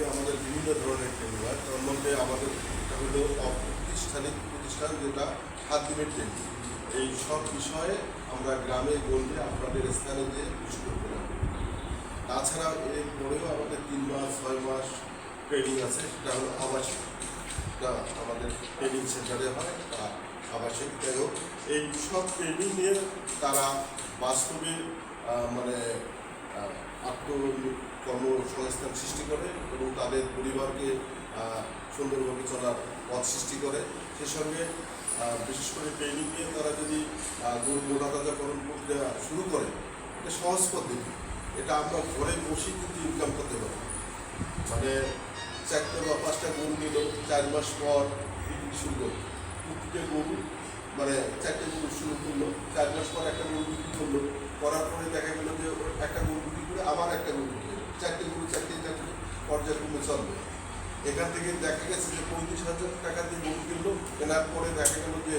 মধ্যে আমাদের বিভিন্ন ধরনের ট্রেনিং হয়। তার মধ্যে আমাদের একটা হলো অপ্রাতিষ্ঠানিক প্রতিষ্ঠান, যেটা 7 দিনের ট্রেনিং। এই সব বিষয়ে আমরা গ্রামে গঞ্জে আপনাদের স্থানে যে বিস্কুট প্রদান করি। তাছাড়া এর পরেও আমাদের 3 মাস 6 মাস ট্রেনিং আছে, সেটা হলো আবাসিক। এটা আমাদের ট্রেনিং সেন্টারে হয় বা আবাসিক। যাই হোক, এই সব ট্রেনিং নিয়ে তারা বাস্তবে মানে কর্মসংস্থান সৃষ্টি করে এবং তাদের পরিবারকে সুন্দরভাবে চলার পথ সৃষ্টি করে। সে সঙ্গে বিশেষ করে ট্রেনিং নিয়ে তারা যদি গরু মোটাতাজাকরণ প্রক্রিয়া শুরু করে, এটা সহজ পদ্ধতি। এটা আমরা ঘরে বসে কিন্তু ইনকাম করতে পারি। মানে 4টা বা 5টা গরু নিল, 4 মাস পর বিক্রি শুরু করলো। প্রতিটা গরু মানে 4টে গরু শুরু করলো, 4 মাস পর একটা গরু বিক্রি করলো, করার পরে দেখা গেল যে একটা গরু বিক্রি করে আবার একটা গরু বিক্রি করলো, 4টে গরু 4টে পর্যায়ক্রমে চলবে। এখান থেকে দেখা গেছে যে 35,000 টাকা দিয়ে গরু কিনলো, কেনার পরে দেখা গেল যে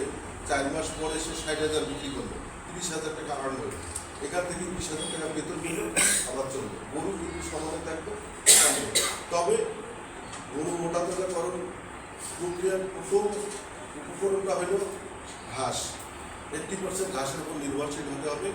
4 মাস পরে সে 60,000 বিক্রি করলো, 30,000 টাকা আর্ন হলো। এখান থেকে 20,000 টাকা বেতন নিলে আবার চলবে। গরু কিন্তু সমানে থাকবে। তবে গরু মোটাতাজাকরণ প্রক্রিয়ার প্রথম উপকরণটা হলো ঘাস। 80% ঘাসের উপর নির্ভরশীল হতে হবে।